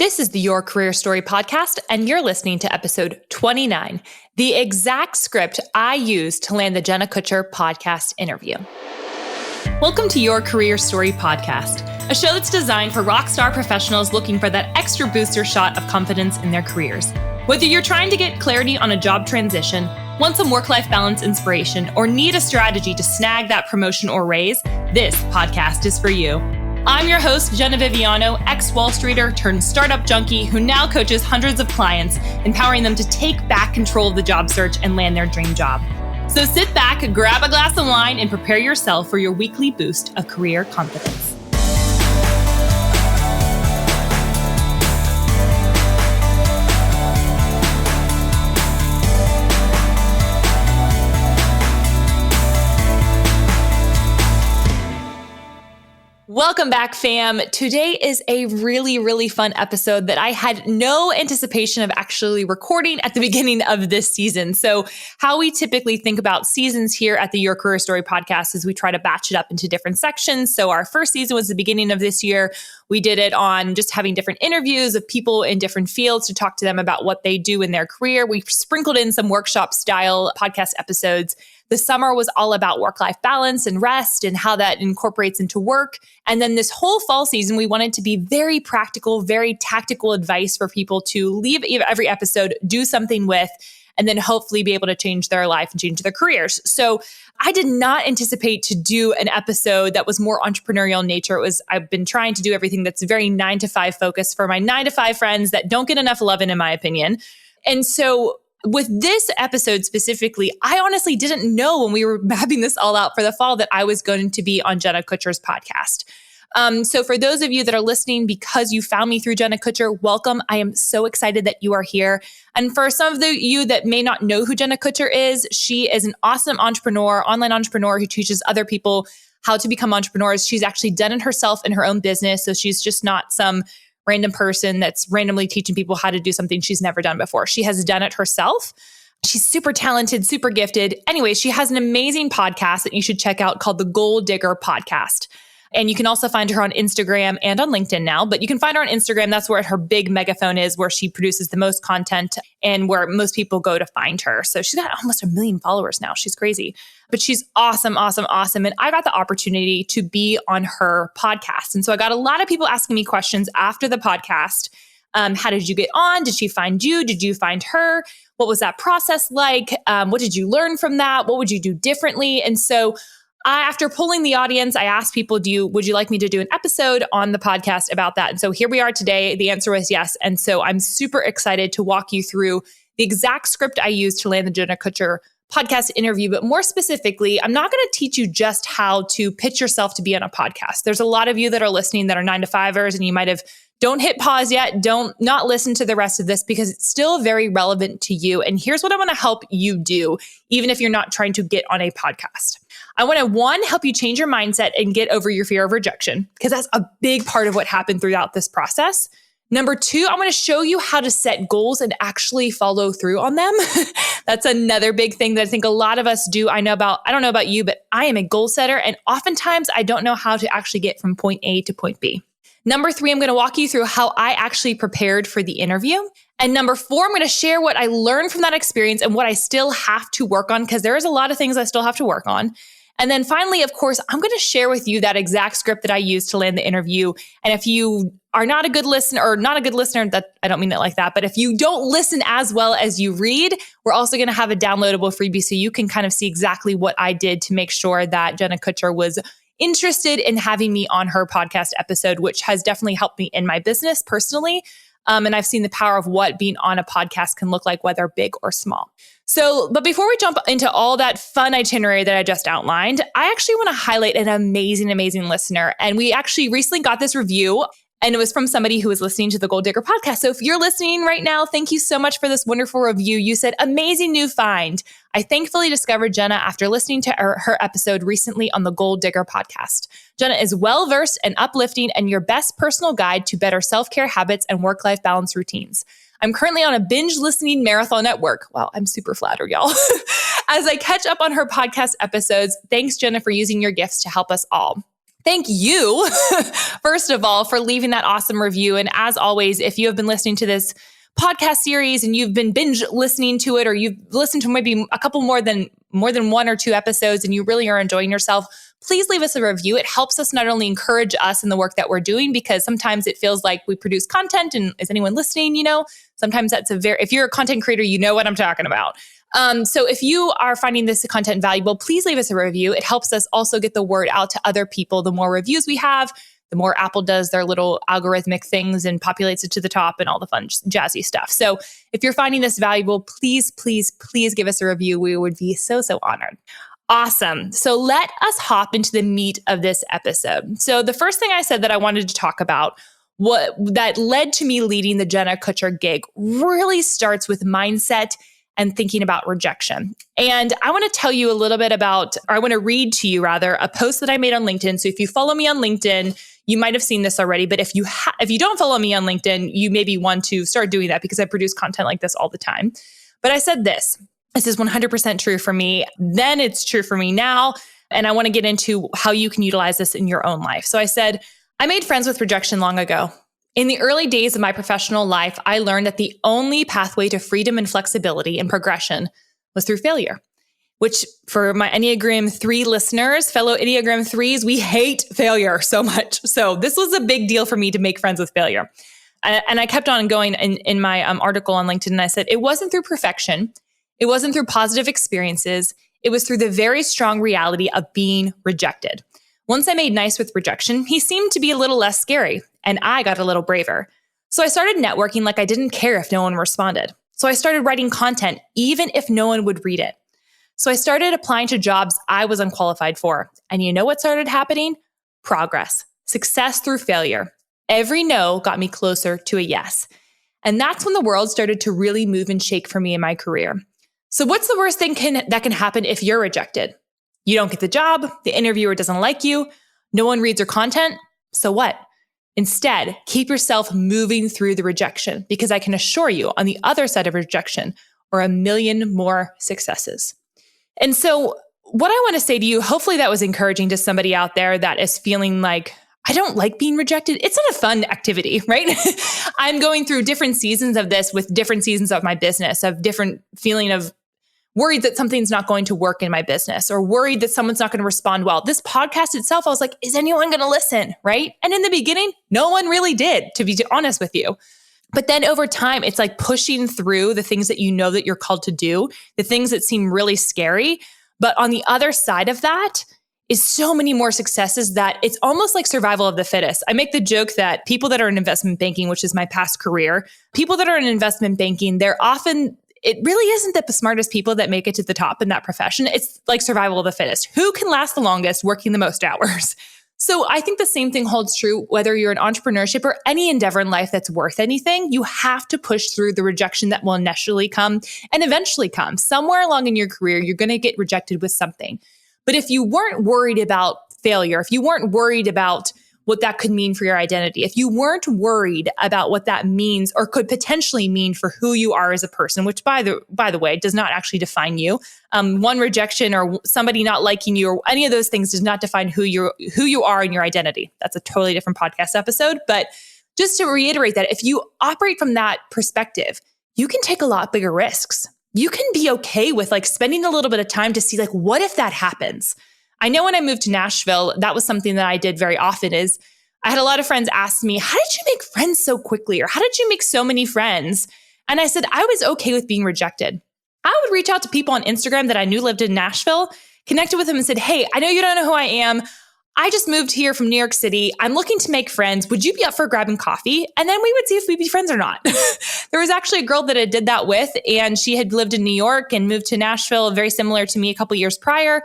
This is the Your Career Story podcast, and you're listening to episode 29, the exact script I used to land the Jenna Kutcher podcast interview. Welcome to Your Career Story podcast, a show that's designed for rockstar professionals looking for that extra booster shot of confidence in their careers. Whether you're trying to get clarity on a job transition, want some work-life balance inspiration, or need a strategy to snag that promotion or raise, this podcast is for you. I'm your host, Jenna Viviano, ex-Wall Streeter turned startup junkie who now coaches hundreds of clients, empowering them to take back control of the job search and land their dream job. So sit back, grab a glass of wine, and prepare yourself for your weekly boost of career confidence. Welcome back, fam. Today is a really fun episode that I had no anticipation of actually recording at the beginning of this season. So how we typically think about seasons here at the Your Career Story podcast is we try to batch it up into different sections. So our first season was the beginning of this year. We did it on just having different interviews of people in different fields to talk to them about what they do in their career. We sprinkled in some workshop style podcast episodes. The summer was all about work-life balance and rest and how that incorporates into work. And then this whole fall season, we wanted to be very practical, very tactical advice for people to leave every episode, do something with, and then hopefully be able to change their life and change their careers. So I did not anticipate to do an episode that was more entrepreneurial in nature. I've been trying to do everything that's very 9-to-5 focused for my 9-to-5 friends that don't get enough love in my opinion. And so with this episode specifically, I honestly didn't know when we were mapping this all out for the fall that I was going to be on Jenna Kutcher's podcast. So for those of you that are listening because you found me through Jenna Kutcher, welcome. I am so excited that you are here. And for some of you that may not know who Jenna Kutcher is, she is an awesome entrepreneur, online entrepreneur who teaches other people how to become entrepreneurs. She's actually done it herself in her own business. So she's just not some random person that's randomly teaching people how to do something she's never done before. She has done it herself. She's super talented, super gifted. Anyway, she has an amazing podcast that you should check out called the Goal Digger Podcast. And you can also find her on Instagram and on LinkedIn now, but you can find her on Instagram. That's where her big megaphone is, where she produces the most content and where most people go to find her. So she's got almost 1 million followers now. She's crazy, but she's awesome. And I got the opportunity to be on her podcast. And so I got a lot of people asking me questions after the podcast. How did you get on? Did she find you? Did you find her? What was that process like? What did you learn from that? What would you do differently? And so after polling the audience, I asked people, would you like me to do an episode on the podcast about that? And so here we are today. The answer was yes. And so I'm super excited to walk you through the exact script I used to land the Jenna Kutcher podcast interview. But more specifically, I'm not going to teach you just how to pitch yourself to be on a podcast. There's a lot of you that are listening that are 9-to-5ers, and you might have don't hit pause yet. Don't not listen to the rest of this because it's still very relevant to you. And here's what I want to help you do, even if you're not trying to get on a podcast. I want to, one, help you change your mindset and get over your fear of rejection, because that's a big part of what happened throughout this process. Number two, I'm going to show you how to set goals and actually follow through on them. That's another big thing that I think a lot of us do. I don't know about you, but I am a goal setter. And oftentimes I don't know how to actually get from point A to point B. Number three, I'm going to walk you through how I actually prepared for the interview. And number four, I'm going to share what I learned from that experience and what I still have to work on, because there is a lot of things I still have to work on. And then finally, of course, I'm going to share with you that exact script that I used to land the interview. And if you are not a good listener, that I don't mean it like that, but if you don't listen as well as you read, we're also going to have a downloadable freebie so you can kind of see exactly what I did to make sure that Jenna Kutcher was interested in having me on her podcast episode, which has definitely helped me in my business personally. And I've seen the power of what being on a podcast can look like, whether big or small. But before we jump into all that fun itinerary that I just outlined, I actually want to highlight an amazing listener. And we actually recently got this review, and it was from somebody who was listening to the Goal Digger podcast. So if you're listening right now, thank you so much for this wonderful review. You said, amazing new find. I thankfully discovered Jenna after listening to her episode recently on the Goal Digger podcast. Jenna is well-versed and uplifting and your best personal guide to better self-care habits and work-life balance routines. I'm currently on a binge listening marathon at work. Wow, I'm super flattered, y'all. As I catch up on her podcast episodes, thanks, Jenna, for using your gifts to help us all. Thank you, first of all, for leaving that awesome review. And as always, if you have been listening to this podcast series and you've been binge listening to it, or you've listened to maybe a couple more than one or two episodes and you really are enjoying yourself, please leave us a review. It helps us not only encourage us in the work that we're doing, because sometimes it feels like we produce content and is anyone listening? Sometimes that's if you're a content creator, you know what I'm talking about. So if you are finding this content valuable, please leave us a review. It helps us also get the word out to other people. The more reviews we have, the more Apple does their little algorithmic things and populates it to the top and all the fun, jazzy stuff. So if you're finding this valuable, please, please, please give us a review. We would be so, so honored. Awesome. So let us hop into the meat of this episode. So the first thing I said that I wanted to talk about, what that led to me leading the Jenna Kutcher gig, really starts with mindset and thinking about rejection. And I want to tell you a little bit about, or I want to read to you rather, a post that I made on LinkedIn. So if you follow me on LinkedIn, you might have seen this already, but if you don't follow me on LinkedIn, you maybe want to start doing that, because I produce content like this all the time. But I said this is 100% true for me. Then it's true for me now. And I want to get into how you can utilize this in your own life. So I said, I made friends with rejection long ago. In the early days of my professional life, I learned that the only pathway to freedom and flexibility and progression was through failure, which for my Enneagram 3 listeners, fellow Enneagram 3s, we hate failure so much. So this was a big deal for me to make friends with failure. And I kept on going in my article on LinkedIn, and I said, it wasn't through perfection. It wasn't through positive experiences. It was through the very strong reality of being rejected. Once I made nice with rejection, he seemed to be a little less scary, and I got a little braver. So I started networking like I didn't care if no one responded. So I started writing content, even if no one would read it. So I started applying to jobs I was unqualified for. And you know what started happening? Progress, success through failure. Every no got me closer to a yes. And that's when the world started to really move and shake for me in my career. So what's the worst thing that can happen if you're rejected? You don't get the job, the interviewer doesn't like you, no one reads your content. So what? Instead, keep yourself moving through the rejection, because I can assure you on the other side of rejection are a million more successes. And so what I want to say to you, hopefully that was encouraging to somebody out there that is feeling like, I don't like being rejected. It's not a fun activity, right? I'm going through different seasons of this with different seasons of my business, of different feeling of worried that something's not going to work in my business, or worried that someone's not going to respond well. This podcast itself, I was like, is anyone going to listen, right? And in the beginning, no one really did, to be honest with you. But then over time, it's like pushing through the things that you know that you're called to do, the things that seem really scary. But on the other side of that is so many more successes that it's almost like survival of the fittest. I make the joke that people that are in investment banking, which is my past career, people that are in investment banking, it really isn't the smartest people that make it to the top in that profession. It's like survival of the fittest. Who can last the longest working the most hours? So I think the same thing holds true whether you're in entrepreneurship or any endeavor in life that's worth anything. You have to push through the rejection that will initially come and eventually come. Somewhere along in your career, you're going to get rejected with something. But if you weren't worried about failure, if you weren't worried about what that could mean for your identity, if you weren't worried about what that means or could potentially mean for who you are as a person, which by the way, does not actually define you. One rejection or somebody not liking you or any of those things does not define who you are and your identity. That's a totally different podcast episode. But just to reiterate that, if you operate from that perspective, you can take a lot bigger risks. You can be okay with like spending a little bit of time to see like, what if that happens? I know when I moved to Nashville, that was something that I did very often is I had a lot of friends ask me, how did you make friends so quickly? Or how did you make so many friends? And I said, I was okay with being rejected. I would reach out to people on Instagram that I knew lived in Nashville, connected with them and said, hey, I know you don't know who I am. I just moved here from New York City. I'm looking to make friends. Would you be up for grabbing coffee? And then we would see if we'd be friends or not. There was actually a girl that I did that with, and she had lived in New York and moved to Nashville, very similar to me a couple years prior.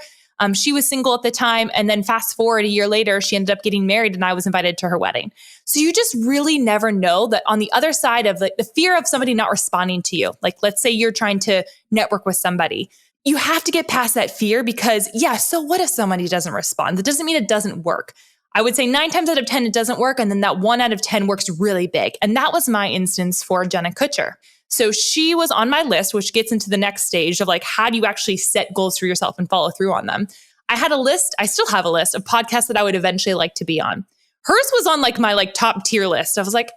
She was single at the time. And then fast forward a year later, she ended up getting married and I was invited to her wedding. So you just really never know that on the other side of the fear of somebody not responding to you, like let's say you're trying to network with somebody, you have to get past that fear because so what if somebody doesn't respond? That doesn't mean it doesn't work. I would say 9 times out of 10, it doesn't work. And then that 1 out of 10 works really big. And that was my instance for Jenna Kutcher. So she was on my list, which gets into the next stage of like, how do you actually set goals for yourself and follow through on them? I had a list, I still have a list of podcasts that I would eventually like to be on. Hers was on like my like top tier list. I was like,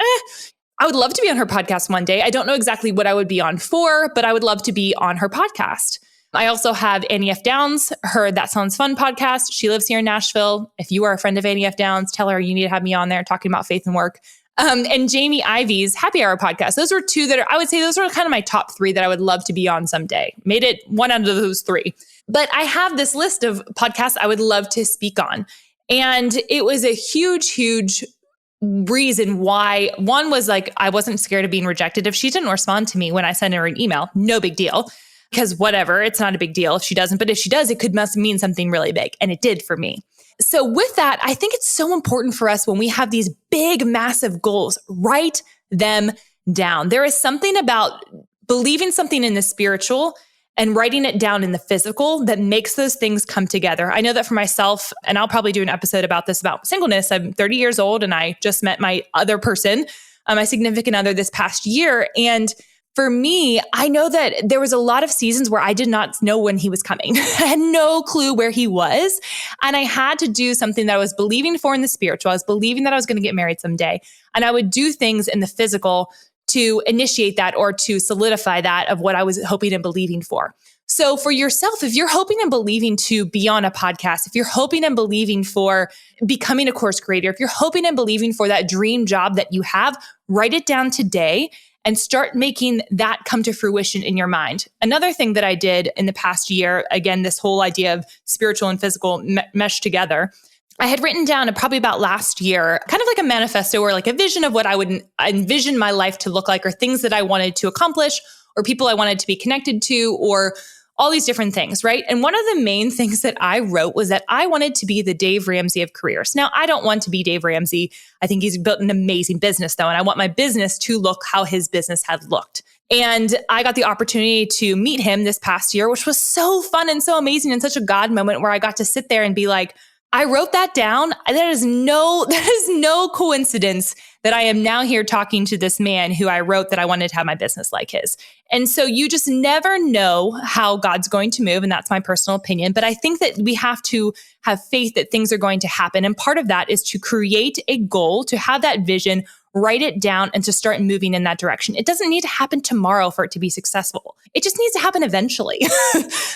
I would love to be on her podcast one day. I don't know exactly what I would be on for, but I would love to be on her podcast. I also have Annie F. Downs, her That Sounds Fun podcast. She lives here in Nashville. If you are a friend of Annie F. Downs, tell her you need to have me on there talking about faith and work. And Jamie Ivy's Happy Hour podcast. Those were two that I would say those were kind of my top three that I would love to be on someday. Made it one out of those three. But I have this list of podcasts I would love to speak on. And it was a huge, huge reason why. One was like, I wasn't scared of being rejected. If she didn't respond to me when I sent her an email, no big deal. Because whatever, it's not a big deal if she doesn't. But if she does, it must mean something really big. And it did for me. So with that, I think it's so important for us when we have these big, massive goals, write them down. There is something about believing something in the spiritual and writing it down in the physical that makes those things come together. I know that for myself, and I'll probably do an episode about this, about singleness. I'm 30 years old and I just met my other person, my significant other this past year. And for me, I know that there was a lot of seasons where I did not know when he was coming. I had no clue where he was. And I had to do something that I was believing for in the spiritual. I was believing that I was going to get married someday. And I would do things in the physical to initiate that or to solidify that of what I was hoping and believing for. So for yourself, if you're hoping and believing to be on a podcast, if you're hoping and believing for becoming a course creator, if you're hoping and believing for that dream job that you have, write it down today and start making that come to fruition in your mind. Another thing that I did in the past year, again, this whole idea of spiritual and physical meshed together, I had written down probably about last year, kind of like a manifesto or like a vision of what I would envision my life to look like, or things that I wanted to accomplish, or people I wanted to be connected to, or all these different things, right? And one of the main things that I wrote was that I wanted to be the Dave Ramsey of careers. Now, I don't want to be Dave Ramsey. I think he's built an amazing business though, and I want my business to look how his business had looked. And I got the opportunity to meet him this past year, which was so fun and so amazing and such a God moment where I got to sit there and be like, I wrote that down. That is no coincidence that I am now here talking to this man who I wrote that I wanted to have my business like his. And so you just never know how God's going to move. And that's my personal opinion. But I think that we have to have faith that things are going to happen. And part of that is to create a goal, to have that vision, write it down, and to start moving in that direction. It doesn't need to happen tomorrow for it to be successful. It just needs to happen eventually.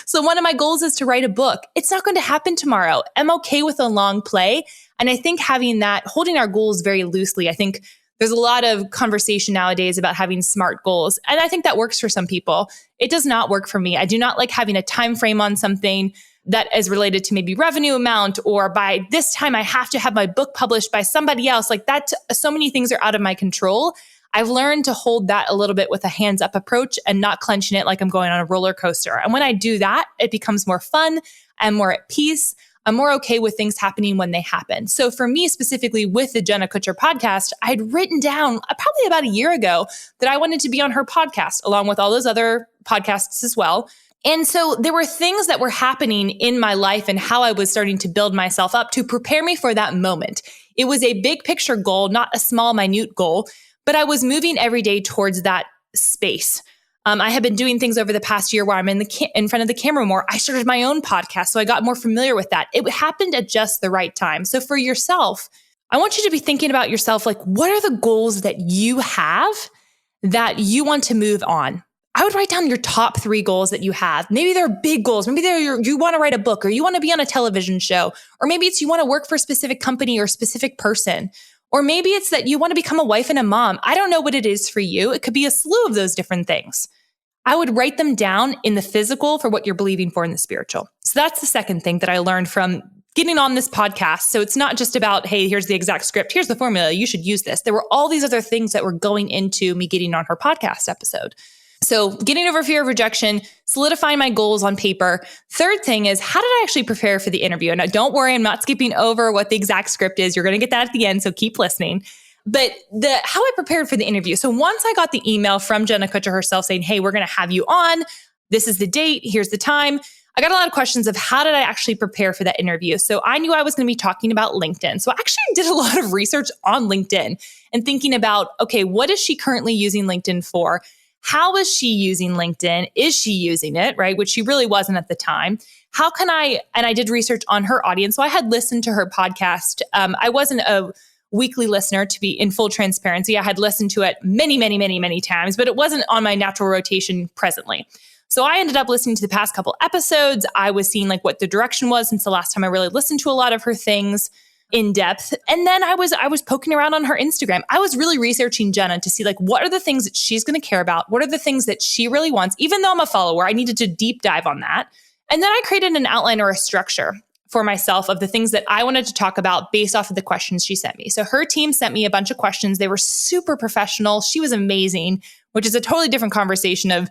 So one of my goals is to write a book. It's not going to happen tomorrow. I'm okay with a long play. And I think having that, holding our goals very loosely, I think there's a lot of conversation nowadays about having SMART goals. And I think that works for some people. It does not work for me. I do not like having a time frame on something that is related to maybe revenue amount, or by this time I have to have my book published by somebody else. Like that, so many things are out of my control. I've learned to hold that a little bit with a hands up approach and not clenching it like I'm going on a roller coaster. And when I do that, it becomes more fun. I'm more at peace. I'm more okay with things happening when they happen. So for me specifically with the Jenna Kutcher podcast, I'd written down probably about a year ago that I wanted to be on her podcast along with all those other podcasts as well. And so there were things that were happening in my life and how I was starting to build myself up to prepare me for that moment. It was a big picture goal, not a small, minute goal, but I was moving every day towards that space. I have been doing things over the past year where I'm in front of the camera more. I started my own podcast, so I got more familiar with that. It happened at just the right time. So for yourself, I want you to be thinking about yourself, like, what are the goals that you have that you want to move on? I would write down your top 3 goals that you have. Maybe they're big goals. Maybe you want to write a book, or you want to be on a television show, or maybe it's you want to work for a specific company or a specific person. Or maybe it's that you want to become a wife and a mom. I don't know what it is for you. It could be a slew of those different things. I would write them down in the physical for what you're believing for in the spiritual. So that's the second thing that I learned from getting on this podcast. So it's not just about, hey, here's the exact script. Here's the formula. You should use this. There were all these other things that were going into me getting on her podcast episode. So getting over fear of rejection, solidifying my goals on paper. Third thing is, how did I actually prepare for the interview? And don't worry, I'm not skipping over what the exact script is. You're going to get that at the end, so keep listening. But how I prepared for the interview. So once I got the email from Jenna Kutcher herself saying, hey, we're going to have you on. This is the date. Here's the time. I got a lot of questions of how did I actually prepare for that interview? So I knew I was going to be talking about LinkedIn. So I actually did a lot of research on LinkedIn and thinking about, okay, what is she currently using LinkedIn for? How is she using LinkedIn? Is she using it, right? Which she really wasn't at the time. how can and I did research on her audience. So I had listened to her podcast. I wasn't a weekly listener, to be in full transparency. I had listened to it many, many, many, many times, but it wasn't on my natural rotation presently. So I ended up listening to the past couple episodes. I was seeing like what the direction was since the last time I really listened to a lot of her things in depth. And then I was poking around on her Instagram. I was really researching Jenna to see like, what are the things that she's going to care about? What are the things that she really wants? Even though I'm a follower, I needed to deep dive on that. And then I created an outline or a structure for myself of the things that I wanted to talk about based off of the questions she sent me. So her team sent me a bunch of questions. They were super professional. She was amazing, which is a totally different conversation of,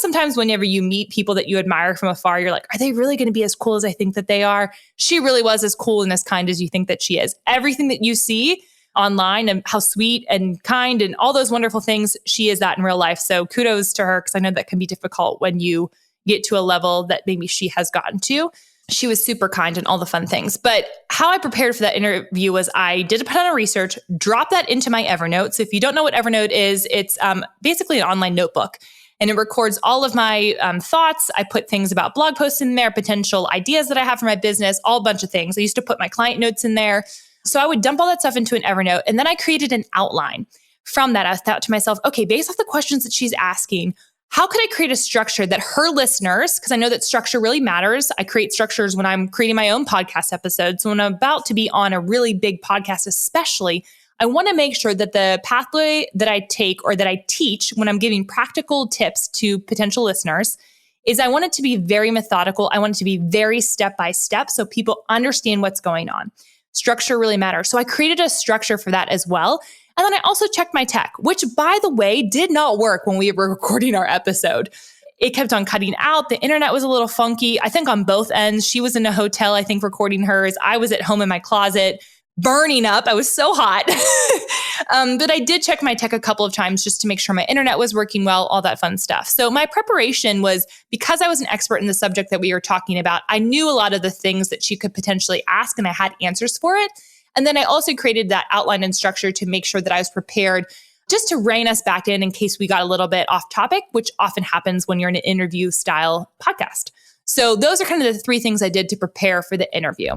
sometimes whenever you meet people that you admire from afar, you're like, are they really going to be as cool as I think that they are? She really was as cool and as kind as you think that she is. Everything that you see online and how sweet and kind and all those wonderful things, she is that in real life. So kudos to her, because I know that can be difficult when you get to a level that maybe she has gotten to. She was super kind and all the fun things. But how I prepared for that interview was I did a ton of research, dropped that into my Evernote. So if you don't know what Evernote is, it's basically an online notebook. And it records all of my thoughts. I put things about blog posts in there, potential ideas that I have for my business, all a bunch of things. I used to put my client notes in there. So I would dump all that stuff into an Evernote. And then I created an outline. From that, I thought to myself, okay, based off the questions that she's asking, how could I create a structure that her listeners, because I know that structure really matters. I create structures when I'm creating my own podcast episodes. So when I'm about to be on a really big podcast, especially, I want to make sure that the pathway that I take or that I teach when I'm giving practical tips to potential listeners is I want it to be very methodical. I want it to be very step by step so people understand what's going on. Structure really matters. So I created a structure for that as well. And then I also checked my tech, which by the way, did not work when we were recording our episode. It kept on cutting out. The internet was a little funky. I think on both ends. She was in a hotel, I think, recording hers. I was at home in my closet, burning up. I was so hot. But I did check my tech a couple of times just to make sure my internet was working well, all that fun stuff. So my preparation was, because I was an expert in the subject that we were talking about, I knew a lot of the things that she could potentially ask and I had answers for it. And then I also created that outline and structure to make sure that I was prepared just to rein us back in case we got a little bit off topic, which often happens when you're in an interview style podcast. So those are kind of the three things I did to prepare for the interview.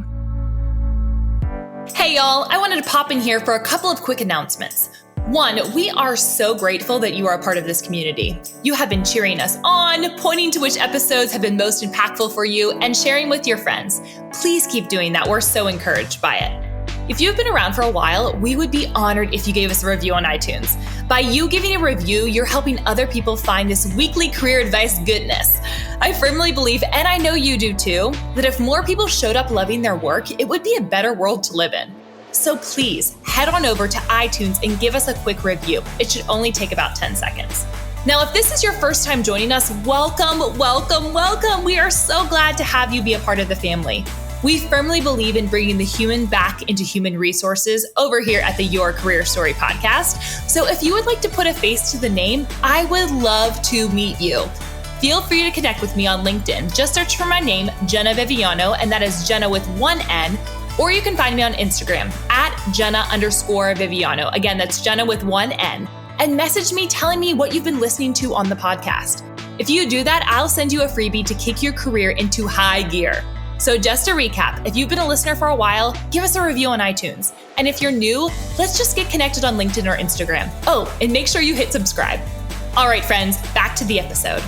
Hey y'all, I wanted to pop in here for a couple of quick announcements. One, we are so grateful that you are a part of this community. You have been cheering us on, pointing to which episodes have been most impactful for you, and sharing with your friends. Please keep doing that. We're so encouraged by it. If you've been around for a while, we would be honored if you gave us a review on iTunes. By you giving a review, you're helping other people find this weekly career advice goodness. I firmly believe, and I know you do too, that if more people showed up loving their work, it would be a better world to live in. So please head on over to iTunes and give us a quick review. It should only take about 10 seconds. Now, if this is your first time joining us, welcome, welcome, welcome. We are so glad to have you be a part of the family. We firmly believe in bringing the human back into human resources over here at the Your Career Story podcast. So if you would like to put a face to the name, I would love to meet you. Feel free to connect with me on LinkedIn. Just search for my name, Jenna Viviano, and that is Jenna with one N. Or you can find me on Instagram at Jenna_Viviano. Again, that's Jenna with one N. And message me telling me what you've been listening to on the podcast. If you do that, I'll send you a freebie to kick your career into high gear. So just to recap, if you've been a listener for a while, give us a review on iTunes. And if you're new, let's just get connected on LinkedIn or Instagram. Oh, and make sure you hit subscribe. All right, friends, back to the episode.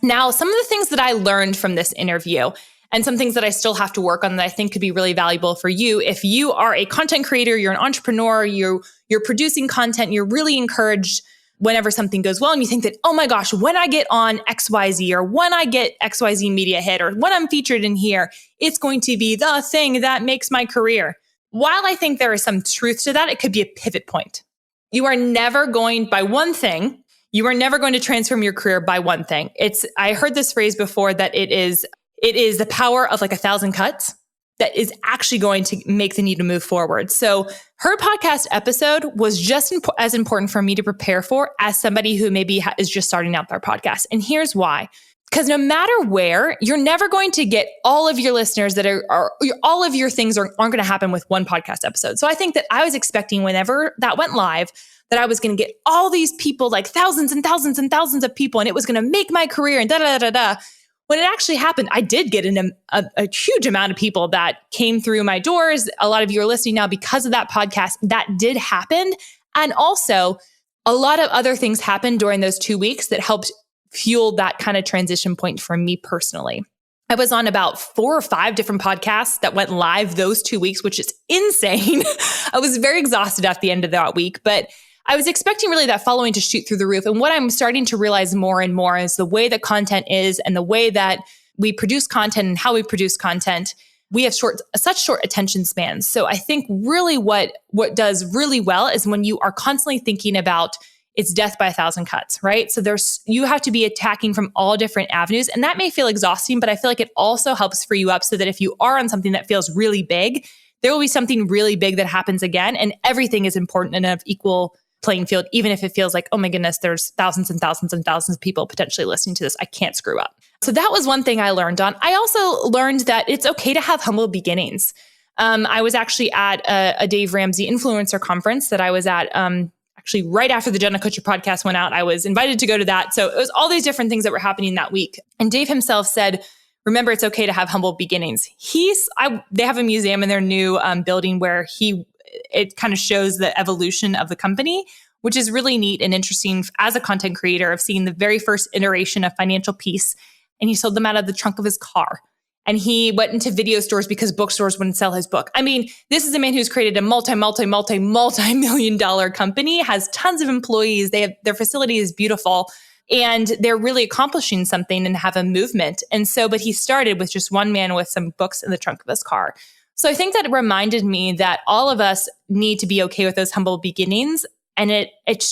Now, some of the things that I learned from this interview and some things that I still have to work on that I think could be really valuable for you. If you are a content creator, you're an entrepreneur, you're producing content, you're really encouraged whenever something goes well and you think that, oh my gosh, when I get on XYZ or when I get XYZ media hit or when I'm featured in here, it's going to be the thing that makes my career. While I think there is some truth to that, it could be a pivot point. You are never going by one thing. You are never going to transform your career by one thing. I heard this phrase before that it is the power of like 1,000 cuts that is actually going to make the need to move forward. So her podcast episode was just as important for me to prepare for as somebody who maybe is just starting out their podcast. And here's why. Because no matter where, you're never going to get all of your listeners that are all of your things aren't going to happen with one podcast episode. So I think that I was expecting whenever that went live, that I was going to get all these people, like thousands and thousands and thousands of people, and it was going to make my career and da da da da. When it actually happened, I did get a huge amount of people that came through my doors. A lot of you are listening now because of that podcast. That did happen. And also, a lot of other things happened during those 2 weeks that helped fuel that kind of transition point for me personally. I was on about 4 or 5 different podcasts that went live those 2 weeks, which is insane. I was very exhausted at the end of that week, but I was expecting really that following to shoot through the roof. And what I'm starting to realize more and more is the way that content is and the way that we produce content and how we produce content. We have such short attention spans. So I think really what does really well is when you are constantly thinking about it's death by 1,000 cuts, right? So you have to be attacking from all different avenues. And that may feel exhausting, but I feel like it also helps free you up so that if you are on something that feels really big, there will be something really big that happens again. And everything is important and of equal playing field, even if it feels like, oh my goodness, there's thousands and thousands and thousands of people potentially listening to this. I can't screw up. So that was one thing I learned on. I also learned that it's okay to have humble beginnings. I was actually at a Dave Ramsey influencer conference that I was at actually right after the Jenna Kutcher podcast went out. I was invited to go to that. So it was all these different things that were happening that week. And Dave himself said, remember, it's okay to have humble beginnings. They have a museum in their new building where it kind of shows the evolution of the company, which is really neat and interesting as a content creator of seeing the very first iteration of Financial Peace. And he sold them out of the trunk of his car. And he went into video stores because bookstores wouldn't sell his book. I mean, this is a man who's created a multi-million dollar company, has tons of employees. Their facility is beautiful and they're really accomplishing something and have a movement. And so, but he started with just one man with some books in the trunk of his car. So I think that it reminded me that all of us need to be okay with those humble beginnings. And it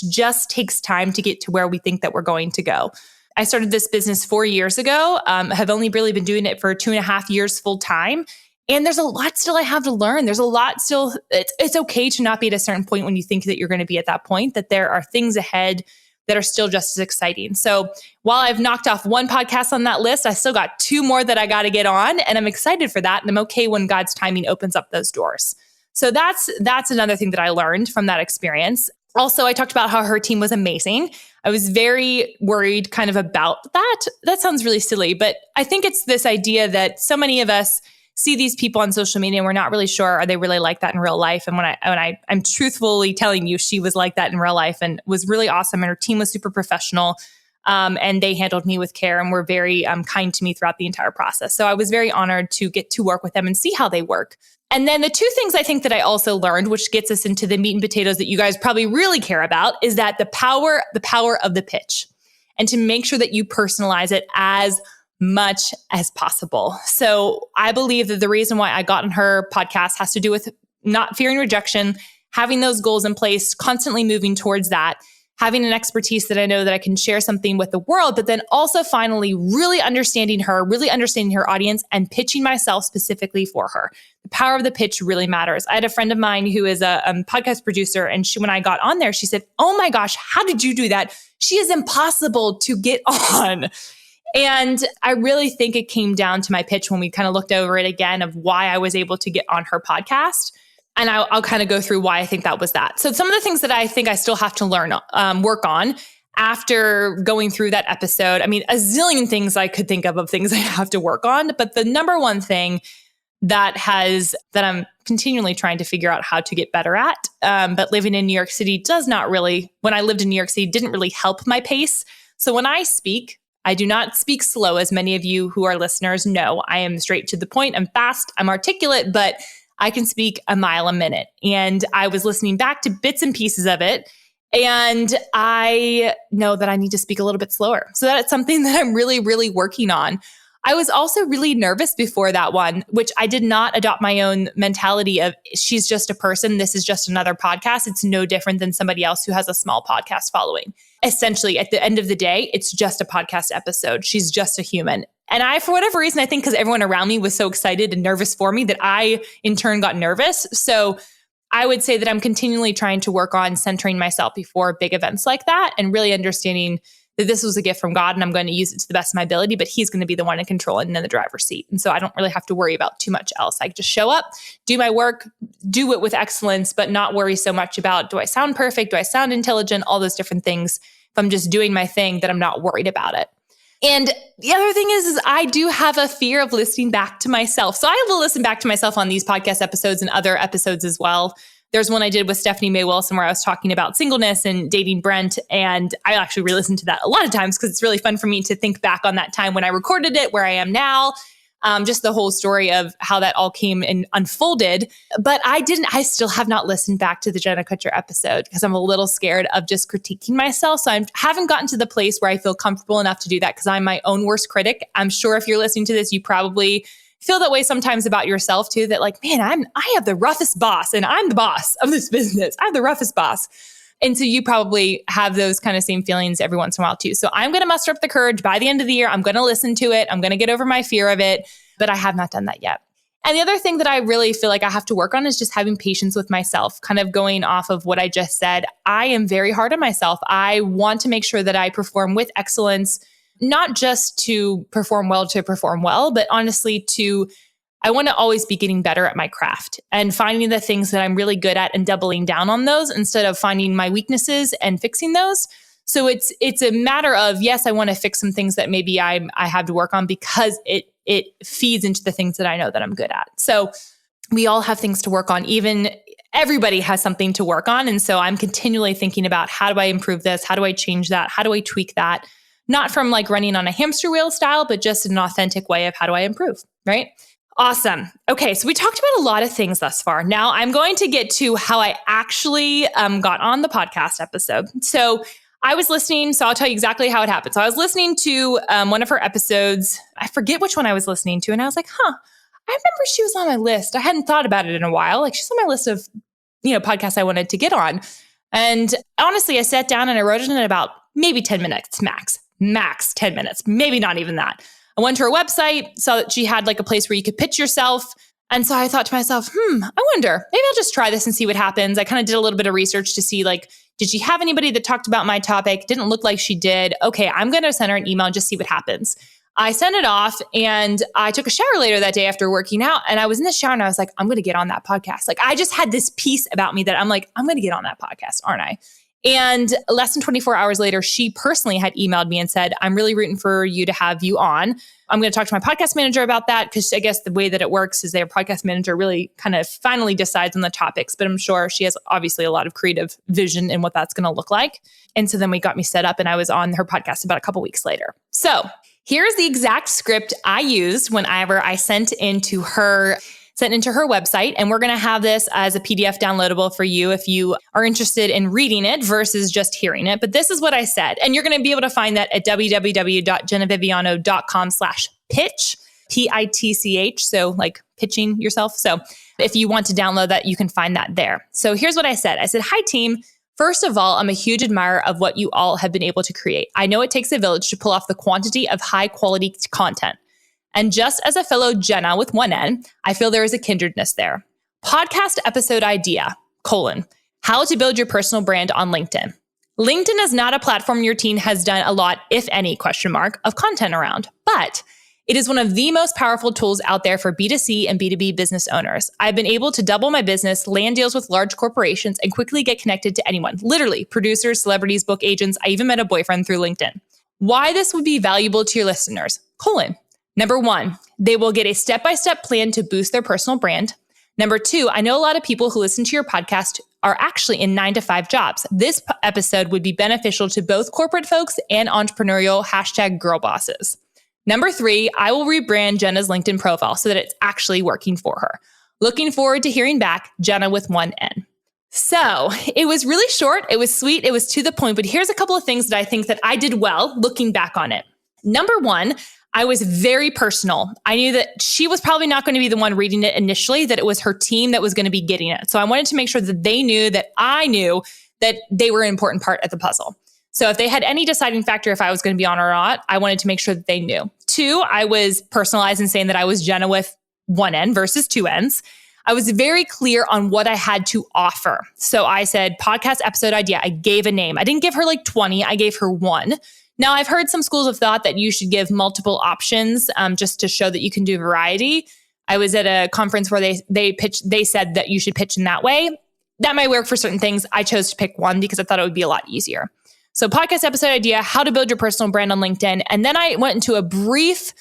just takes time to get to where we think that we're going to go. I started this business 4 years ago. Have only really been doing it for 2.5 years full time. And there's a lot still I have to learn. There's a lot still. It's okay to not be at a certain point when you think that you're going to be at that point, that there are things ahead that are still just as exciting. So while I've knocked off one podcast on that list, I still got 2 more that I got to get on. And I'm excited for that. And I'm okay when God's timing opens up those doors. So that's another thing that I learned from that experience. Also, I talked about how her team was amazing. I was very worried kind of about that. That sounds really silly, but I think it's this idea that so many of us see these people on social media and we're not really sure, are they really like that in real life? And when I'm truthfully telling you, she was like that in real life and was really awesome. And her team was super professional. And they handled me with care and were very kind to me throughout the entire process. So I was very honored to get to work with them and see how they work. And then the 2 things I think that I also learned, which gets us into the meat and potatoes that you guys probably really care about, is that the power of the pitch, and to make sure that you personalize it as much as possible. So I believe that the reason why I got on her podcast has to do with not fearing rejection, having those goals in place, constantly moving towards that, having an expertise that I know that I can share something with the world, but then also finally really understanding her audience and pitching myself specifically for her. The power of the pitch really matters. I had a friend of mine who is a podcast producer, and when I got on there, she said, "Oh my gosh, how did you do that? She is impossible to get on." And I really think it came down to my pitch when we kind of looked over it again of why I was able to get on her podcast. And I'll kind of go through why I think that was that. So some of the things that I think I still have to work on after going through that episode. I mean, a zillion things I could think of things I have to work on. But the number one thing that I'm continually trying to figure out how to get better at, but living in New York City when I lived in New York City, didn't really help my pace. So when I speak, I do not speak slow, as many of you who are listeners know. I am straight to the point. I'm fast. I'm articulate, but I can speak a mile a minute. And I was listening back to bits and pieces of it. And I know that I need to speak a little bit slower. So that's something that I'm really, really working on. I was also really nervous before that one, which I did not adopt my own mentality of she's just a person. This is just another podcast. It's no different than somebody else who has a small podcast following. Essentially, at the end of the day, it's just a podcast episode. She's just a human. And I, for whatever reason, I think because everyone around me was so excited and nervous for me that I, in turn, got nervous. So I would say that I'm continually trying to work on centering myself before big events like that and really understanding that this was a gift from God and I'm going to use it to the best of my ability, but he's going to be the one in control and in the driver's seat. And so I don't really have to worry about too much else. I just show up, do my work, do it with excellence, but not worry so much about, do I sound perfect? Do I sound intelligent? All those different things. If I'm just doing my thing, that I'm not worried about it. And the other thing is I do have a fear of listening back to myself. So I will listen back to myself on these podcast episodes and other episodes as well. There's one I did with Stephanie Mae Wilson where I was talking about singleness and dating Brent. And I actually re-listened to that a lot of times because it's really fun for me to think back on that time when I recorded it, where I am now, just the whole story of how that all came and unfolded. But I still have not listened back to the Jenna Kutcher episode because I'm a little scared of just critiquing myself. So I haven't gotten to the place where I feel comfortable enough to do that because I'm my own worst critic. I'm sure if you're listening to this, you probably feel that way sometimes about yourself too, that like, man, I have the roughest boss and I'm the boss of this business. I'm the roughest boss. And so you probably have those kind of same feelings every once in a while too. So I'm going to muster up the courage by the end of the year. I'm going to listen to it. I'm going to get over my fear of it, but I have not done that yet. And the other thing that I really feel like I have to work on is just having patience with myself, kind of going off of what I just said. I am very hard on myself. I want to make sure that I perform with excellence, not just to perform well, but honestly I want to always be getting better at my craft and finding the things that I'm really good at and doubling down on those instead of finding my weaknesses and fixing those. So it's a matter of, yes, I want to fix some things that maybe I have to work on because it feeds into the things that I know that I'm good at. So we all have things to work on. Even everybody has something to work on. And so I'm continually thinking about, how do I improve this? How do I change that? How do I tweak that? Not from like running on a hamster wheel style, but just an authentic way of how do I improve, right? Awesome. Okay, so we talked about a lot of things thus far. Now I'm going to get to how I actually got on the podcast episode. So I was listening, so I'll tell you exactly how it happened. So I was listening to one of her episodes. I forget which one I was listening to. And I was like, I remember she was on my list. I hadn't thought about it in a while. Like she's on my list of, podcasts I wanted to get on. And honestly, I sat down and I wrote it in about maybe 10 minutes max 10 minutes, maybe not even that. I went to her website, saw that she had like a place where you could pitch yourself. And so I thought to myself, I wonder, maybe I'll just try this and see what happens. I kind of did a little bit of research to see like, did she have anybody that talked about my topic? Didn't look like she did. Okay, I'm going to send her an email and just see what happens. I sent it off and I took a shower later that day after working out. And I was in the shower and I was like, I'm going to get on that podcast. Like I just had this piece about me that I'm like, I'm going to get on that podcast, aren't I? And less than 24 hours later, she personally had emailed me and said, I'm really rooting for you to have you on. I'm going to talk to my podcast manager about that because I guess the way that it works is their podcast manager really kind of finally decides on the topics. But I'm sure she has obviously a lot of creative vision in what that's going to look like. And so then we got me set up and I was on her podcast about a couple weeks later. So here's the exact script I used whenever I sent into her website. And we're going to have this as a PDF downloadable for you if you are interested in reading it versus just hearing it. But this is what I said. And you're going to be able to find that at www.jennaviviano.com/pitch, PITCH. So like pitching yourself. So if you want to download that, you can find that there. So here's what I said. I said, hi team. First of all, I'm a huge admirer of what you all have been able to create. I know it takes a village to pull off the quantity of high quality content. And just as a fellow Jenna with one N, I feel there is a kindredness there. Podcast episode idea, how to build your personal brand on LinkedIn. LinkedIn is not a platform your team has done a lot, if any, of content around, but it is one of the most powerful tools out there for B2C and B2B business owners. I've been able to double my business, land deals with large corporations, and quickly get connected to anyone, literally producers, celebrities, book agents. I even met a boyfriend through LinkedIn. Why this would be valuable to your listeners, Number one, they will get a step-by-step plan to boost their personal brand. Number two, I know a lot of people who listen to your podcast are actually in 9-to-5 jobs. This episode would be beneficial to both corporate folks and entrepreneurial #girlbosses. Number three, I will rebrand Jenna's LinkedIn profile so that it's actually working for her. Looking forward to hearing back, Jenna with one N. So it was really short. It was sweet. It was to the point. But here's a couple of things that I think that I did well looking back on it. Number one, I was very personal. I knew that she was probably not going to be the one reading it initially, that it was her team that was going to be getting it. So I wanted to make sure that they knew that I knew that they were an important part of the puzzle. So if they had any deciding factor if I was going to be on or not, I wanted to make sure that they knew. Two, I was personalized in saying that I was Jenna with one N versus two N's. I was very clear on what I had to offer. So I said podcast episode idea. I gave a name. I didn't give her like 20. I gave her one. Now, I've heard some schools of thought that you should give multiple options just to show that you can do variety. I was at a conference where they said that you should pitch in that way. That might work for certain things. I chose to pick one because I thought it would be a lot easier. So podcast episode idea, how to build your personal brand on LinkedIn. And then I went into a brief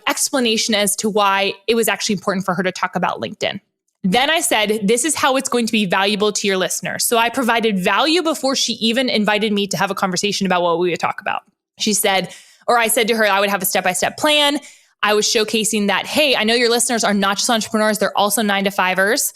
explanation as to why it was actually important for her to talk about LinkedIn. Then I said, this is how it's going to be valuable to your listeners. So I provided value before she even invited me to have a conversation about what we would talk about. She said, or I said to her, I would have a step-by-step plan. I was showcasing that, hey, I know your listeners are not just entrepreneurs, they're also 9-to-5ers.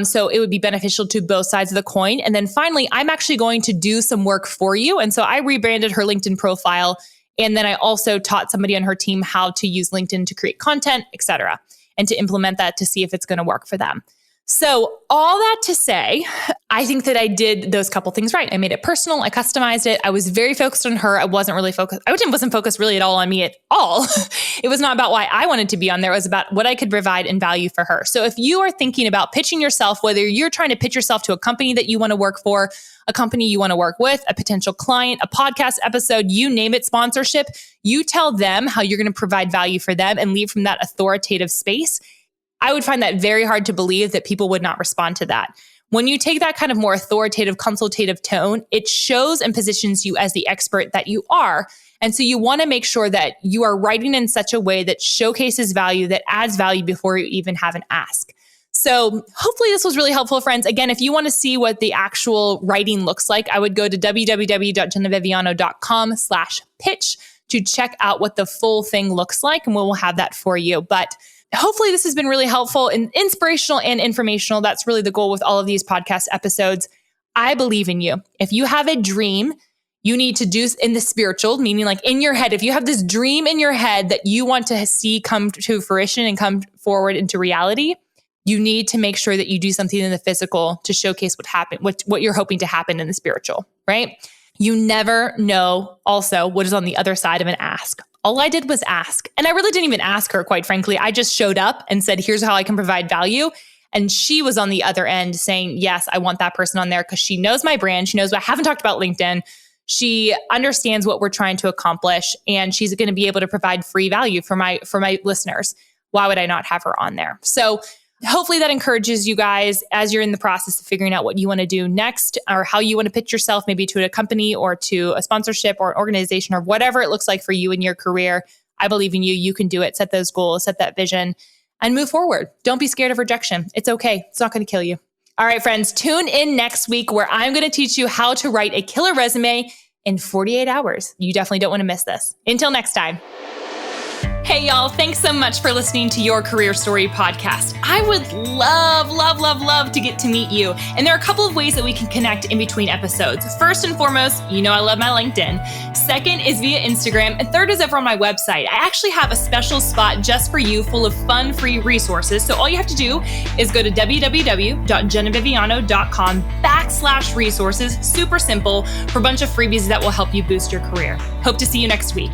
So it would be beneficial to both sides of the coin. And then finally, I'm actually going to do some work for you. And so I rebranded her LinkedIn profile. And then I also taught somebody on her team how to use LinkedIn to create content, et cetera, and to implement that to see if it's going to work for them. So all that to say, I think that I did those couple things right. I made it personal. I customized it. I was very focused on her. I wasn't focused really at all on me at all. It was not about why I wanted to be on there. It was about what I could provide and value for her. So if you are thinking about pitching yourself, whether you're trying to pitch yourself to a company that you want to work for, a company you want to work with, a potential client, a podcast episode, you name it, sponsorship, you tell them how you're going to provide value for them and leave from that authoritative space. I would find that very hard to believe that people would not respond to that. When you take that kind of more authoritative, consultative tone, it shows and positions you as the expert that you are. And so you want to make sure that you are writing in such a way that showcases value, that adds value before you even have an ask. So hopefully this was really helpful, friends. Again, if you want to see what the actual writing looks like, I would go to www.jennaviviano.com/pitch to check out what the full thing looks like, and we'll have that for you. But hopefully this has been really helpful and inspirational and informational. That's really the goal with all of these podcast episodes. I believe in you. If you have a dream, you need to do in the spiritual, meaning in your head. If you have this dream in your head that you want to see come to fruition and come forward into reality, you need to make sure that you do something in the physical to showcase what you're hoping to happen in the spiritual, right? You never know also what is on the other side of an ask. All I did was ask. And I really didn't even ask her, quite frankly. I just showed up and said, here's how I can provide value. And she was on the other end saying, yes, I want that person on there because she knows my brand. She knows I haven't talked about LinkedIn. She understands what we're trying to accomplish. And she's going to be able to provide free value for my listeners. Why would I not have her on there? So hopefully that encourages you guys as you're in the process of figuring out what you want to do next or how you want to pitch yourself, maybe to a company or to a sponsorship or an organization or whatever it looks like for you in your career. I believe in you. You can do it. Set those goals, set that vision, and move forward. Don't be scared of rejection. It's okay. It's not going to kill you. All right, friends, tune in next week where I'm going to teach you how to write a killer resume in 48 hours. You definitely don't want to miss this. Until next time. Hey, y'all, thanks so much for listening to Your Career Story podcast. I would love to get to meet you. And there are a couple of ways that we can connect in between episodes. First and foremost, you know I love my LinkedIn. Second is via Instagram. And third is over on my website. I actually have a special spot just for you full of fun, free resources. So all you have to do is go to www.jennaviviano.com/resources. Super simple for a bunch of freebies that will help you boost your career. Hope to see you next week.